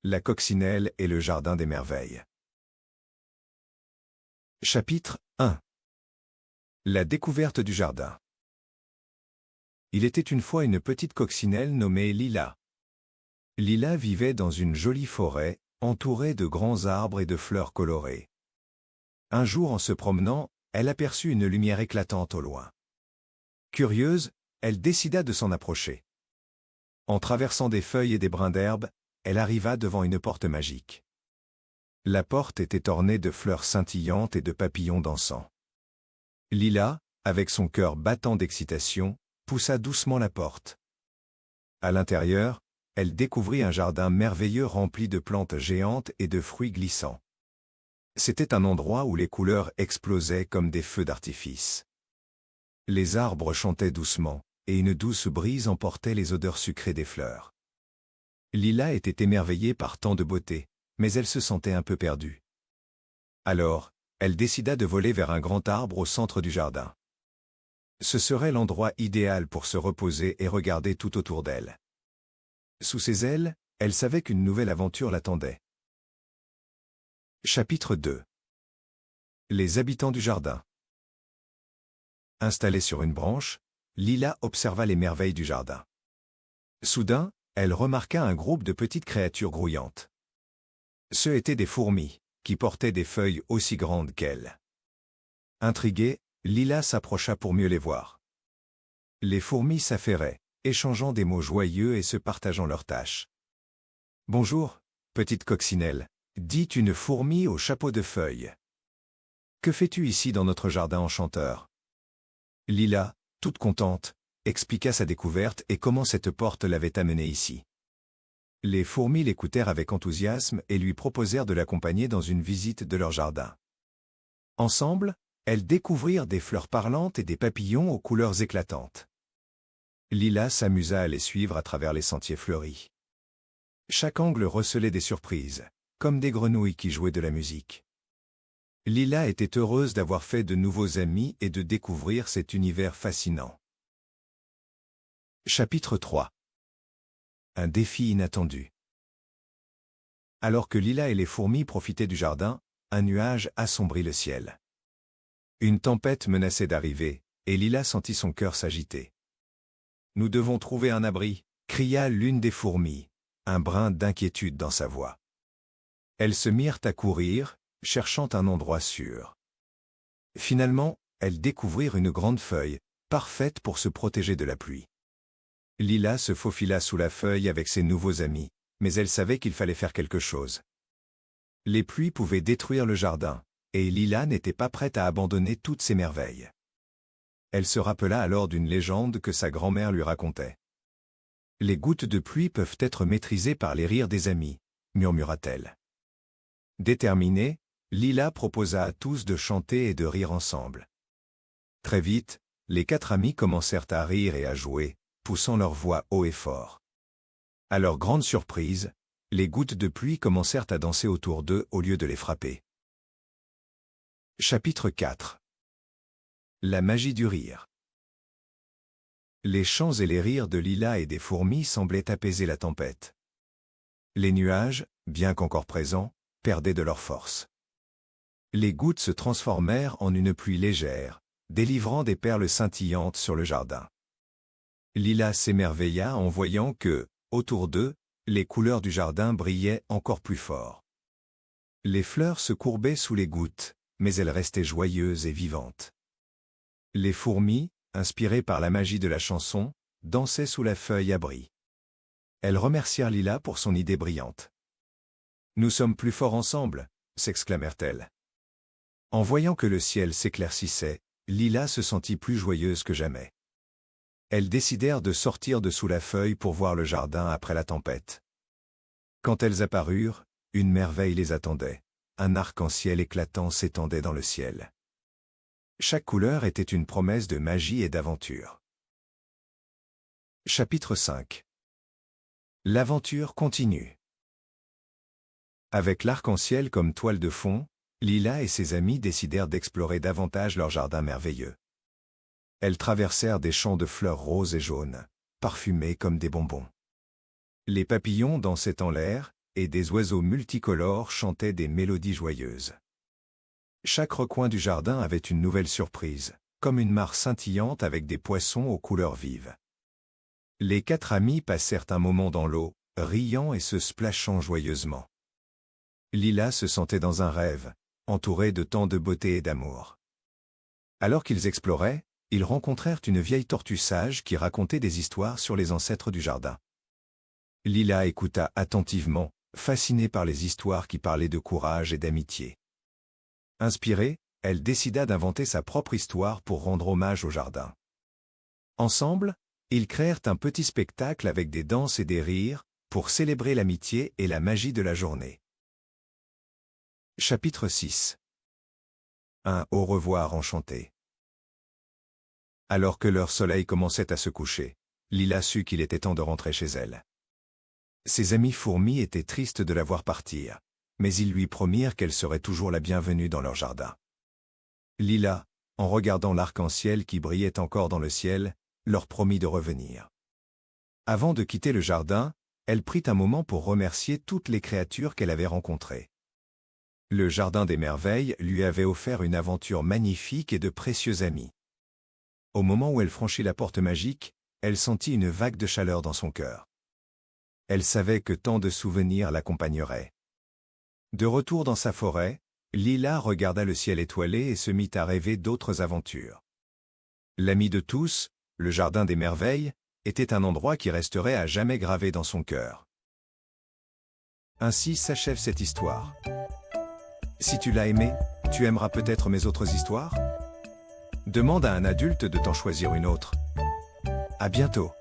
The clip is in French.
La coccinelle et le jardin des merveilles. Chapitre 1. La découverte du jardin. Il était une fois une petite coccinelle nommée Lila. Lila vivait dans une jolie forêt, entourée de grands arbres et de fleurs colorées. Un jour, en se promenant, elle aperçut une lumière éclatante au loin. Curieuse, elle décida de s'en approcher. En traversant des feuilles et des brins d'herbe, elle arriva devant une porte magique. La porte était ornée de fleurs scintillantes et de papillons dansants. Lila, avec son cœur battant d'excitation, poussa doucement la porte. À l'intérieur, elle découvrit un jardin merveilleux rempli de plantes géantes et de fruits glissants. C'était un endroit où les couleurs explosaient comme des feux d'artifice. Les arbres chantaient doucement, et une douce brise emportait les odeurs sucrées des fleurs. Lila était émerveillée par tant de beauté, mais elle se sentait un peu perdue. Alors, elle décida de voler vers un grand arbre au centre du jardin. Ce serait l'endroit idéal pour se reposer et regarder tout autour d'elle. Sous ses ailes, elle savait qu'une nouvelle aventure l'attendait. Chapitre 2. Les habitants du jardin. Installée sur une branche, Lila observa les merveilles du jardin. Soudain, elle remarqua un groupe de petites créatures grouillantes. Ce étaient des fourmis, qui portaient des feuilles aussi grandes qu'elles. Intriguée, Lila s'approcha pour mieux les voir. Les fourmis s'affairaient, échangeant des mots joyeux et se partageant leurs tâches. « Bonjour, petite coccinelle », dit une fourmi au chapeau de feuilles. « Que fais-tu ici dans notre jardin enchanteur ?» Lila, toute contente, expliqua sa découverte et comment cette porte l'avait amenée ici. Les fourmis l'écoutèrent avec enthousiasme et lui proposèrent de l'accompagner dans une visite de leur jardin. Ensemble, elles découvrirent des fleurs parlantes et des papillons aux couleurs éclatantes. Lila s'amusa à les suivre à travers les sentiers fleuris. Chaque angle recelait des surprises, comme des grenouilles qui jouaient de la musique. Lila était heureuse d'avoir fait de nouveaux amis et de découvrir cet univers fascinant. Chapitre 3. Un défi inattendu. Alors que Lila et les fourmis profitaient du jardin, un nuage assombrit le ciel. Une tempête menaçait d'arriver, et Lila sentit son cœur s'agiter. « Nous devons trouver un abri », cria l'une des fourmis, un brin d'inquiétude dans sa voix. Elles se mirent à courir, cherchant un endroit sûr. Finalement, elles découvrirent une grande feuille, parfaite pour se protéger de la pluie. Lila se faufila sous la feuille avec ses nouveaux amis, mais elle savait qu'il fallait faire quelque chose. Les pluies pouvaient détruire le jardin, et Lila n'était pas prête à abandonner toutes ces merveilles. Elle se rappela alors d'une légende que sa grand-mère lui racontait. « Les gouttes de pluie peuvent être maîtrisées par les rires des amis », murmura-t-elle. Déterminée, Lila proposa à tous de chanter et de rire ensemble. Très vite, les 4 amis commencèrent à rire et à jouer, poussant leur voix haut et fort. À leur grande surprise, les gouttes de pluie commencèrent à danser autour d'eux au lieu de les frapper. Chapitre 4. La magie du rire. Les chants et les rires de Lila et des fourmis semblaient apaiser la tempête. Les nuages, bien qu'encore présents, perdaient de leur force. Les gouttes se transformèrent en une pluie légère, délivrant des perles scintillantes sur le jardin. Lila s'émerveilla en voyant que, autour d'eux, les couleurs du jardin brillaient encore plus fort. Les fleurs se courbaient sous les gouttes, mais elles restaient joyeuses et vivantes. Les fourmis, inspirées par la magie de la chanson, dansaient sous la feuille abri. Elles remercièrent Lila pour son idée brillante. « Nous sommes plus forts ensemble », s'exclamèrent-elles. En voyant que le ciel s'éclaircissait, Lila se sentit plus joyeuse que jamais. Elles décidèrent de sortir de sous la feuille pour voir le jardin après la tempête. Quand elles apparurent, une merveille les attendait. Un arc-en-ciel éclatant s'étendait dans le ciel. Chaque couleur était une promesse de magie et d'aventure. Chapitre 5. L'aventure continue. Avec l'arc-en-ciel comme toile de fond, Lila et ses amis décidèrent d'explorer davantage leur jardin merveilleux. Elles traversèrent des champs de fleurs roses et jaunes, parfumés comme des bonbons. Les papillons dansaient en l'air, et des oiseaux multicolores chantaient des mélodies joyeuses. Chaque recoin du jardin avait une nouvelle surprise, comme une mare scintillante avec des poissons aux couleurs vives. Les 4 amis passèrent un moment dans l'eau, riant et se splashant joyeusement. Lila se sentait dans un rêve, entourée de tant de beauté et d'amour. Alors qu'ils exploraient, ils rencontrèrent une vieille tortue sage qui racontait des histoires sur les ancêtres du jardin. Lila écouta attentivement, fascinée par les histoires qui parlaient de courage et d'amitié. Inspirée, elle décida d'inventer sa propre histoire pour rendre hommage au jardin. Ensemble, ils créèrent un petit spectacle avec des danses et des rires, pour célébrer l'amitié et la magie de la journée. Chapitre 6. Un au revoir enchanté. Alors que leur soleil commençait à se coucher, Lila sut qu'il était temps de rentrer chez elle. Ses amis fourmis étaient tristes de la voir partir, mais ils lui promirent qu'elle serait toujours la bienvenue dans leur jardin. Lila, en regardant l'arc-en-ciel qui brillait encore dans le ciel, leur promit de revenir. Avant de quitter le jardin, elle prit un moment pour remercier toutes les créatures qu'elle avait rencontrées. Le Jardin des Merveilles lui avait offert une aventure magnifique et de précieux amis. Au moment où elle franchit la porte magique, elle sentit une vague de chaleur dans son cœur. Elle savait que tant de souvenirs l'accompagneraient. De retour dans sa forêt, Lila regarda le ciel étoilé et se mit à rêver d'autres aventures. L'ami de tous, le Jardin des Merveilles, était un endroit qui resterait à jamais gravé dans son cœur. Ainsi s'achève cette histoire. Si tu l'as aimée, tu aimeras peut-être mes autres histoires? Demande à un adulte de t'en choisir une autre. À bientôt.